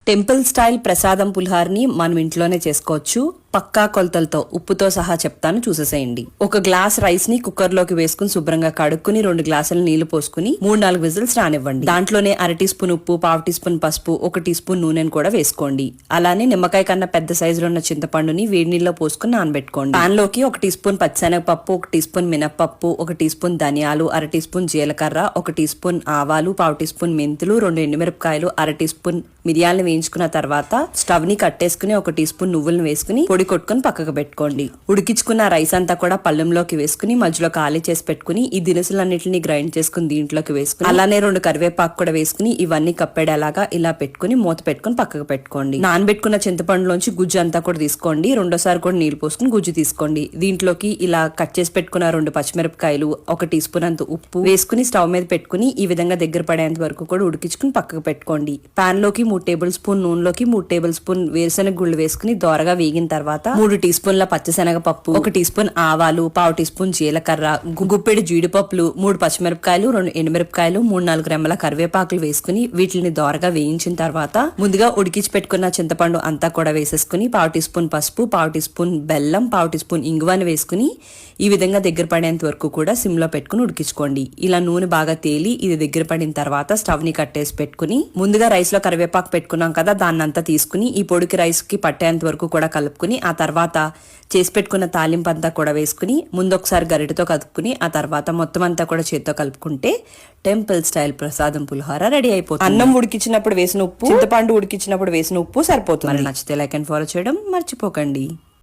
Temple style ప్రసాదం పులిహారని మనం ఇంట్లోనే చేసుకోవచ్చు. పక్కా కొలతలతో ఉప్పుతో సహా చెప్తాను, చూసేసేయండి. ఒక గ్లాస్ రైస్ ని కుక్కర్ లోకి వేసుకుని శుభ్రంగా కడుక్కుని 2 గ్లాసుల నీళ్లు పోసుకుని 3-4 విజిల్స్ రానివ్వండి. దాంట్లోనే 1/2 టీ స్పూన్ ఉప్పు, 1/2 టీ స్పూన్ పసుపు, 1 టీ స్పూన్ నూనెను కూడా వేసుకోండి. అలానే నిమ్మకాయ కన్నా పెద్ద సైజులో ఉన్న చింతపండుని వేడి నీళ్ళలో పోసుకుని నానబెట్టుకోండి. పాన్ లోకి 1 టీ స్పూన్ పచ్చిశనగపప్పు, 1 టీ స్పూన్ మినప్పప్పు, 1 టీ స్పూన్ ధనియాలు, 1/2 టీ స్పూన్ జీలకర్ర, 1 టీ స్పూన్ ఆవాలు, 1/2 టీ స్పూన్ మెంతులు, 2 ఎండుమిరపకాయలు, 1/2 టీ స్పూన్ మిరియాలను వేయించుకున్న తర్వాత స్టవ్ ని కట్టేసుకుని 1 టీ స్పూన్ నువ్వులను వేసుకుని పొడి కొట్టుకుని పక్కకు పెట్టుకోండి. ఉడికించుకున్న రైస్ అంతా కూడా పళ్ళెంలోకి వేసుకుని మధ్యలో ఖాళీ చేసి పెట్టుకుని ఈ దినుసులన్నింటినీ గ్రైండ్ చేసుకుని దీంట్లోకి వేసుకుని అలానే 2 కరివేపాకు కూడా వేసుకుని ఇవన్నీ కప్పేడేలాగా ఇలా పెట్టుకుని మూత పెట్టుకుని పక్కకు పెట్టుకోండి. నానబెట్టుకున్న చింతపండులోంచి గుజ్జు అంతా కూడా తీసుకోండి. రెండోసారి కూడా నీళ్లు పోసుకుని గుజ్జు తీసుకోండి. దీంట్లోకి ఇలా కట్ చేసి పెట్టుకున్న 2 పచ్చిమిరపకాయలు, 1 టీ స్పూన్ అంత ఉప్పు వేసుకుని స్టవ్ మీద పెట్టుకుని ఈ విధంగా దగ్గర పడేంత వరకు కూడా ఉడికించుకుని పక్కకు పెట్టుకోండి. పాన్ లోకి 3 టేబుల్ స్పూన్ నూనెలోకి 3 టేబుల్ స్పూన్ వేరుశనగ గుళ్ళు వేసుకుని దోరగా వేగిన తర్వాత 3 టీ స్పూన్ల పచ్చిశనగపప్పు, 1 టీ స్పూన్ ఆవాలు, 1/2 టీ స్పూన్ జీలకర్ర, గుప్పెడు జీడిపప్పులు, 3 పచ్చిమిరపకాయలు, 2 ఎండుమిరపకాయలు, 3-4 రెమ్మల కరివేపాకులు వేసుకుని వీటిని దోరగా వేయించిన తర్వాత ముందుగా ఉడికించి పెట్టుకున్న చింతపండు అంతా కూడా వేసేసుకుని 1/2 టీ స్పూన్ పసుపు, 1/2 టీ స్పూన్ బెల్లం, 1/2 టీ స్పూన్ ఇంగువని వేసుకుని ఈ విధంగా దగ్గర పడేంత వరకు కూడా సిమ్ లో పెట్టుకుని ఉడికించుకోండి. ఇలా నూనె బాగా తేలి ఇది దగ్గర పడిన తర్వాత స్టవ్ ని కట్టేసి పెట్టుకుని ముందుగా రైస్ లో కరివేపాకు పెట్టుకున్నాం కదా, దాన్ని అంతా తీసుకుని ఈ పొడికి రైస్ కి పట్టేంత వరకు కూడా కలుపుకుని ఆ తర్వాత చేసి పెట్టుకున్న తాలింపు అంతా కూడా వేసుకుని ముందు ఒకసారి గరిటతో కలుపుకుని ఆ తర్వాత మొత్తం అంతా కూడా చేత్తో కలుపుకుంటే టెంపుల్ స్టైల్ ప్రసాదం పులిహోర రెడీ అయిపోతుంది. అన్నం ఉడికించినప్పుడు వేసిన ఉప్పు, చింతపండు ఉడికించినప్పుడు వేసిన ఉప్పు సరిపోతుంది. నచ్చితే లైక్ అండ్ ఫాలో చేయడం మర్చిపోకండి.